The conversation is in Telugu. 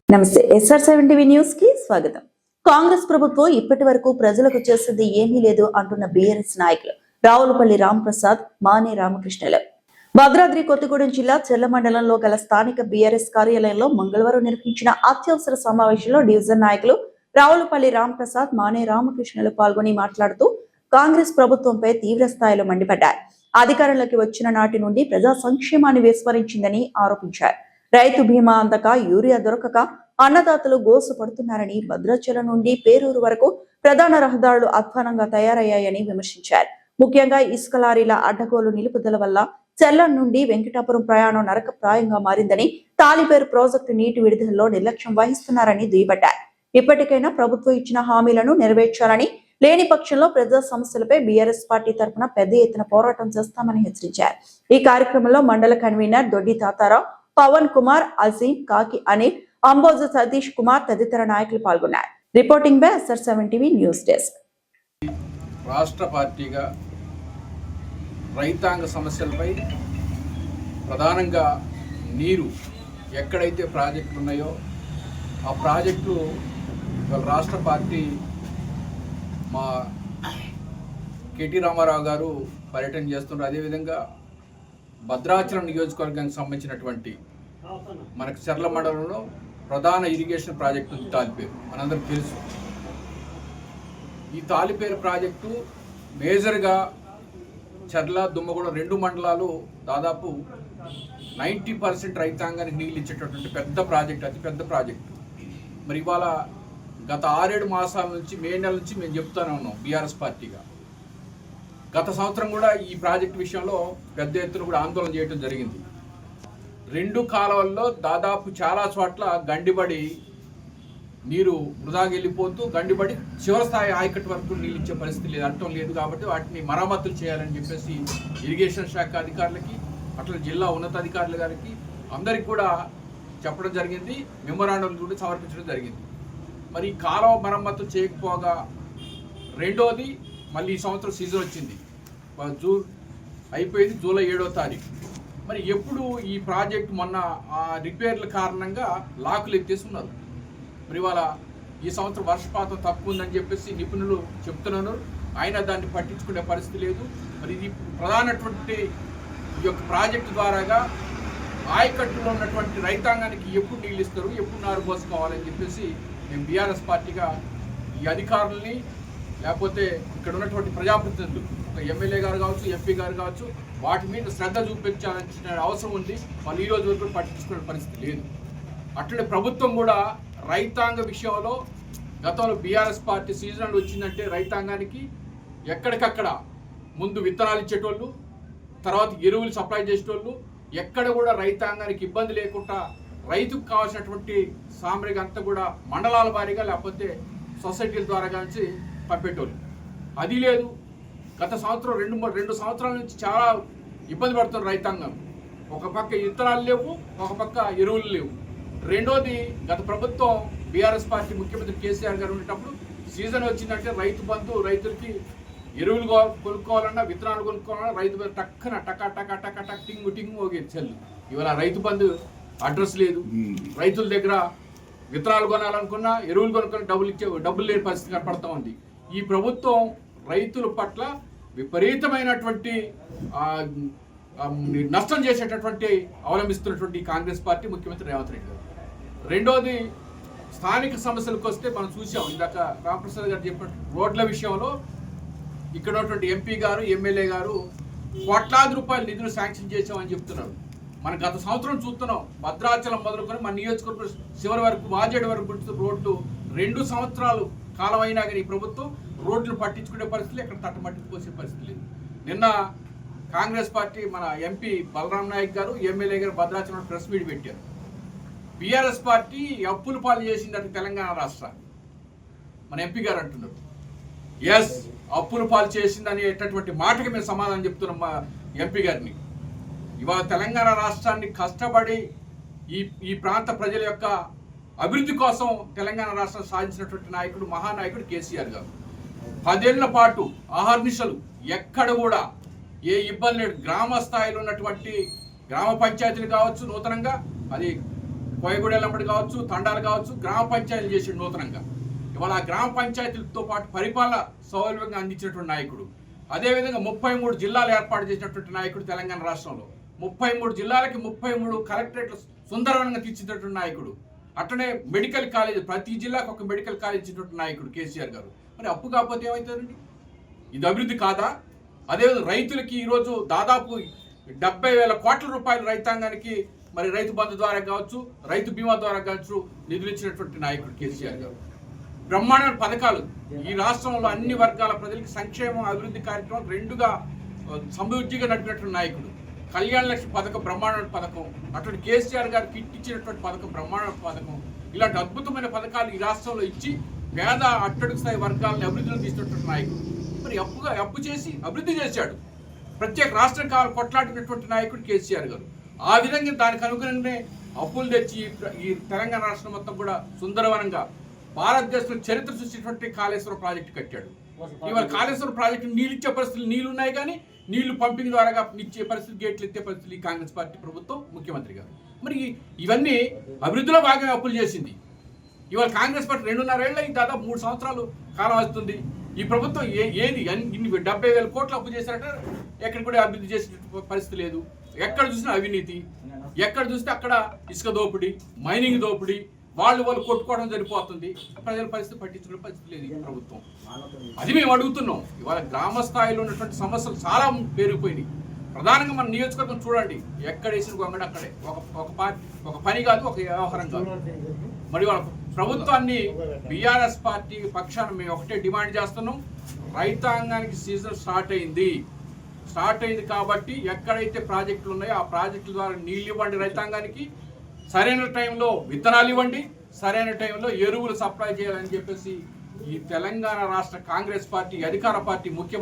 నమస్తే SR7 టీవీ న్యూస్ కి స్వాగతం. కాంగ్రెస్ ప్రభుత్వం ఇప్పటి వరకు ప్రజలకు చేసింది ఏమీ లేదు అంటున్న బీఆర్ఎస్ నాయకులు రావులపల్లి రాంప్రసాద్, మానే రామకృష్ణలు భద్రాద్రి కొత్తగూడెం జిల్లా చెర్ల మండలంలో గల స్థానిక బీఆర్ఎస్ కార్యాలయంలో మంగళవారం నిర్వహించిన అత్యవసర సమావేశంలో డివిజన్ నాయకులు రావులపల్లి రాంప్రసాద్, మానే రామకృష్ణలు పాల్గొని మాట్లాడుతూ కాంగ్రెస్ ప్రభుత్వంపై తీవ్ర స్థాయిలో మండిపడ్డారు. అధికారంలోకి వచ్చిన నాటి నుండి ప్రజా సంక్షేమాన్ని విస్మరించిందని ఆరోపించారు. రైతు బీమా అందక, యూరియా దొరకక అన్నదాతలు గోసపడుతున్నారని, భద్రాచలం నుండి పేరూరు వరకు ప్రధాన రహదారులు అధ్వానంగా తయారయ్యాయని విమర్శించారు. ముఖ్యంగా ఇసుక లారీల అడ్డగోలు నిలుపుదల వల్ల చెల్లం నుండి వెంకటాపురం ప్రయాణం నరకప్రాయంగా మారిందని, తాలిపేరు ప్రాజెక్టు నీటి విడుదలలో నిర్లక్ష్యం వహిస్తున్నారని దుయ్యబట్టారు. ఇప్పటికైనా ప్రభుత్వం ఇచ్చిన హామీలను నెరవేర్చాలని, లేని పక్షంలో ప్రజా సమస్యలపై బీఆర్ఎస్ పార్టీ తరఫున పెద్ద ఎత్తున పోరాటం చేస్తామని హెచ్చరించారు. ఈ కార్యక్రమంలో మండల కన్వీనర్ దొడ్డి తాతారావు, పవన్ కుమార్, అజీం, కాకి అనిల్, అంబోజు సతీష్ కుమార్ తదితర నాయకులు పాల్గొన్నారు. Reporting by SR7 TV news desk. రాష్ట్ర పార్టీగా రైతాంగ సమస్యలపై ప్రధానంగా నీరు ఎక్కడైతే ప్రాజెక్టులు ఉన్నాయో ఆ ప్రాజెక్టులు రాష్ట్ర పార్టీ మా కేటీ రామారావు గారు పర్యటన చేస్తున్నారు. అదేవిధంగా భద్రాచలం నియోజకవర్గానికి సంబంధించినటువంటి మనకు చెర్ల మండలంలో ప్రధాన ఇరిగేషన్ ప్రాజెక్టు తాలిపేరు మనందరికి తెలుసు. ఈ తాలిపేరు ప్రాజెక్టు మేజర్గా చెర్ల, దుమ్మగూడ రెండు మండలాలు దాదాపు 90% రైతాంగానికి నీళ్ళు ఇచ్చేటటువంటి పెద్ద ప్రాజెక్టు, అతి పెద్ద ప్రాజెక్టు. మరి ఇవాళ గత 6-7 మాసాల నుంచి, మే నెల నుంచి మేము చెప్తూనే ఉన్నాం బీఆర్ఎస్ పార్టీగా. గత సంవత్సరం కూడా ఈ ప్రాజెక్టు విషయంలో పెద్ద ఎత్తున కూడా ఆందోళన చేయడం జరిగింది. రెండు కాలువల్లో దాదాపు చాలా చోట్ల గండిబడి నీరు వృధాగా వెళ్ళిపోతూ గండిబడి చివరి స్థాయి ఆయకట్టు వరకు నీళ్ళు ఇచ్చే పరిస్థితి లేదు, అట్టం లేదు. కాబట్టి వాటిని మరమ్మతులు చేయాలని చెప్పేసి ఇరిగేషన్ శాఖ అధికారులకి, అట్లా జిల్లా ఉన్నతాధికారుల గారికి అందరికి కూడా చెప్పడం జరిగింది. మెమొరాండం కూడా సమర్పించడం జరిగింది. మరి ఈ కాలువ మరమ్మతులు చేయకపోగా రెండోది మళ్ళీ ఈ సంవత్సరం సీజన్ వచ్చింది, జూన్ అయిపోయింది, జూలై 7వ తారీఖు. మరి ఎప్పుడు ఈ ప్రాజెక్ట్ మొన్న ఆ రిపేర్ల కారణంగా లాకులు ఎత్తేస్తున్నారు. మరి ఇవాళ ఈ సంవత్సరం వర్షపాతం తక్కువ ఉందని చెప్పేసి నిపుణులు చెప్తున్నారు, అయినా దాన్ని పట్టించుకునే పరిస్థితి లేదు. మరి ఇది ప్రధానటువంటి ఈ యొక్క ప్రాజెక్టు ద్వారాగా ఆయకట్టులో ఉన్నటువంటి రైతాంగానికి ఎప్పుడు నీళ్ళు ఇస్తారు, ఎప్పుడు నారు పోసుకోవాలని చెప్పేసి మేము బీఆర్ఎస్ పార్టీగా ఈ అధికారుల్ని, లేకపోతే ఇక్కడ ఉన్నటువంటి ప్రజాప్రతినిధులు, ఎమ్మెల్యే గారు కావచ్చు, ఎంపీ గారు కావచ్చు, వాటి మీద శ్రద్ధ చూపించాల్సిన అవసరం ఉంది. వాళ్ళు ఈ రోజు వరకు పట్టించుకునే పరిస్థితి లేదు. అట్లనే ప్రభుత్వం కూడా రైతాంగ విషయంలో గతంలో బీఆర్ఎస్ పార్టీ సీజన్ వచ్చిందంటే రైతాంగానికి ఎక్కడికక్కడ ముందు విత్తనాలు ఇచ్చేటోళ్ళు, తర్వాత ఎరువులు సప్లై చేసేటోళ్ళు, ఎక్కడ కూడా రైతాంగానికి ఇబ్బంది లేకుండా రైతుకు కావాల్సినటువంటి సామగ్రి అంతా కూడా మండలాల వారీగా లేకపోతే సొసైటీల ద్వారా కలిసి పంపేటోళ్ళు. అది లేదు. గత సంవత్సరం రెండు సంవత్సరాల నుంచి చాలా ఇబ్బంది పడుతున్నారు రైతాంగం. ఒక పక్క విత్తనాలు లేవు, ఒక పక్క ఎరువులు లేవు. రెండోది, గత ప్రభుత్వం బీఆర్ఎస్ పార్టీ ముఖ్యమంత్రి కేసీఆర్ గారు ఉండేటప్పుడు సీజన్ వచ్చిందంటే రైతు బంధు, రైతులకి ఎరువులు కొనుక్కోవాలన్నా, విత్తనాలు కొనుక్కోవాలన్నా రైతు బంధు టక్కన టకా టకా టకా టక్ టింగు టింగు పోగేది చెల్లు. ఇవాళ రైతు బంధు అడ్రస్ లేదు. రైతుల దగ్గర విత్తనాలు కొనాలనుకున్నా, ఎరువులు కొనుక్కొని డబ్బులు లేని పరిస్థితి కనపడతా ఉంది. ఈ ప్రభుత్వం రైతుల పట్ల విపరీతమైనటువంటి నష్టం చేసేటటువంటి అవలంబిస్తున్నటువంటి కాంగ్రెస్ పార్టీ, ముఖ్యమంత్రి రేవంత్ రెడ్డి గారు. రెండోది, స్థానిక సమస్యలకు వస్తే మనం చూసాం, ఇందాక రామప్రసాద్ గారు చెప్పినట్టు రోడ్ల విషయంలో ఇక్కడ ఉన్నటువంటి ఎంపీ గారు, ఎమ్మెల్యే గారు కోట్లాది రూపాయల నిధులు శాంక్షన్ చేసామని చెప్తున్నారు. మనం గత సంవత్సరం చూస్తున్నాం, భద్రాచలం మొదలుకొని మన నియోజకవర్గం చివరి వరకు, వాజేడు వరకు రోడ్లు 2 సంవత్సరాలు కాలం అయినా కానీ ఈ ప్రభుత్వం రోడ్లు పట్టించుకునే పరిస్థితి, ఎక్కడ తట్టమట్టికి పోసే పరిస్థితి లేదు. నిన్న కాంగ్రెస్ పార్టీ మన ఎంపీ బలరాం నాయక్ గారు, ఎమ్మెల్యే గారు భద్రాచలం ప్రెస్ మీట్ పెట్టారు. బీఆర్ఎస్ పార్టీ అప్పులు పాలు చేసిందంటే తెలంగాణ రాష్ట్రాన్ని మన ఎంపీ గారు అంటున్నారు. ఎస్, అప్పులు పాలు చేసిందనేటటువంటి మాటకి మేము సమాధానం చెప్తున్నాం మా ఎంపీ గారిని. ఇవాళ తెలంగాణ రాష్ట్రాన్ని కష్టపడి ఈ ప్రాంత ప్రజల యొక్క అభివృద్ధి కోసం తెలంగాణ రాష్ట్రం సాధించినటువంటి నాయకుడు, మహానాయకుడు కేసీఆర్ గారు. 10 ఏళ్ల పాటు అహర్నిశలు ఎక్కడ కూడా ఏ ఇబ్బంది లేదు. గ్రామ స్థాయిలో ఉన్నటువంటి గ్రామ పంచాయతీలు కావచ్చు, నూతనంగా అది పోయగూడెలంబడి కావచ్చు, తండాలు కావచ్చు, గ్రామ పంచాయతీలు చేసిండు నూతనంగా. ఇవాళ ఆ గ్రామ పంచాయతీలతో పాటు పరిపాలన సౌలభ్యంగా అందించినటువంటి నాయకుడు. అదేవిధంగా 33 జిల్లాలు ఏర్పాటు చేసినటువంటి నాయకుడు తెలంగాణ రాష్ట్రంలో. 33 జిల్లాలకి 33 కలెక్టరేట్లు సుందరవనంగా తీర్చినటువంటి నాయకుడు. అట్లనే మెడికల్ కాలేజ్, ప్రతి జిల్లాకు ఒక మెడికల్ కాలేజ్ ఇచ్చినటువంటి నాయకుడు కేసీఆర్ గారు. మరి అప్పు కాకపోతే ఏమవుతుందండి? ఇది అభివృద్ధి కాదా? అదేవిధంగా రైతులకి ఈరోజు దాదాపు 70,000 కోట్ల రూపాయలు రైతాంగానికి మరి రైతు బంధు ద్వారా కావచ్చు, రైతు బీమా ద్వారా కావచ్చు నిధులు ఇచ్చినటువంటి నాయకుడు కేసీఆర్ గారు. బ్రహ్మాండమైన పథకాలు ఈ రాష్ట్రంలో అన్ని వర్గాల ప్రజలకు సంక్షేమం, అభివృద్ధి కార్యక్రమం రెండుగా సమృద్ధిగా నడిపినటువంటి నాయకుడు. కళ్యాణ లక్ష్మి పథకం బ్రహ్మాండమైన పథకం, అటువంటి కేసీఆర్ గారు కిట్ ఇచ్చినటువంటి పథకం బ్రహ్మాండమైన పథకం. ఇలాంటి అద్భుతమైన పథకాలు ఈ రాష్ట్రంలో ఇచ్చి పేద అట్టడుగు స్థాయి వర్గాలను అభివృద్ధిలో తీసినటువంటి నాయకుడు. మరి అప్పు చేసి అభివృద్ధి చేశాడు. ప్రత్యేక రాష్ట్రం కావాలి కొట్లాడినటువంటి నాయకుడు కేసీఆర్ గారు. ఆ విధంగా దానికి అనుగుణంగానే అప్పులు తెచ్చి ఈ తెలంగాణ రాష్ట్రం మొత్తం కూడా సుందరవనంగా భారతదేశంలో చరిత్ర సృష్టించినటువంటి కాళేశ్వరం ప్రాజెక్టు కట్టాడు. ఇవాళ కాళేశ్వరం ప్రాజెక్టు నీళ్ళు ఇచ్చే పరిస్థితులు నీళ్లు ఉన్నాయి, కానీ నీళ్లు పంపింగ్ ద్వారా ఇచ్చే పరిస్థితి, గేట్లు ఎత్తే పరిస్థితులు ఈ కాంగ్రెస్ పార్టీ ప్రభుత్వం, ముఖ్యమంత్రి గారు. మరి ఇవన్నీ అభివృద్ధిలో భాగంగా అప్పులు చేసింది. ఇవాళ కాంగ్రెస్ పార్టీ 2.5 ఏళ్ళ దాదాపు 3 సంవత్సరాలు కాలం వస్తుంది. ఈ ప్రభుత్వం ఏది ఇన్ని 70,000 కోట్లు అప్పు చేశారట, ఎక్కడ కూడా అభివృద్ధి చేసే పరిస్థితి లేదు. ఎక్కడ చూసినా అవినీతి, ఎక్కడ చూస్తే అక్కడ ఇసుక దోపిడీ, మైనింగ్ దోపిడీ, వాళ్ళు కొట్టుకోవడం సరిపోతుంది. ప్రజల పరిస్థితి పట్టించుకునే పరిస్థితి లేదు ఈ ప్రభుత్వం. అది మేము అడుగుతున్నాం. ఇవాళ గ్రామ స్థాయిలో ఉన్నటువంటి సమస్యలు చాలా పెరిగిపోయినాయి. ప్రధానంగా మన నియోజకవర్గం చూడండి, ఎక్కడ వేసిన గొంగడ అక్కడే. ఒక పని కాదు, ఒక వ్యవహారం కాదు. మరి వాళ్ళ ప్రభుత్వాన్ని బీఆర్ఎస్ పార్టీ పక్షాన మేము ఒకటే డిమాండ్ చేస్తున్నాం. రైతాంగానికి సీజన్ స్టార్ట్ అయింది కాబట్టి ఎక్కడైతే ప్రాజెక్టులు ఉన్నాయో ఆ ప్రాజెక్టుల ద్వారా నీళ్ళు ఇవ్వండి రైతాంగానికి, సరైన టైంలో విత్తనాలు ఇవ్వండి, సరైన టైంలో ఎరువులు సప్లై చేయాలని చెప్పేసి ఈ తెలంగాణ రాష్ట్ర కాంగ్రెస్ పార్టీ అధికార పార్టీ ముఖ్యమంత్రి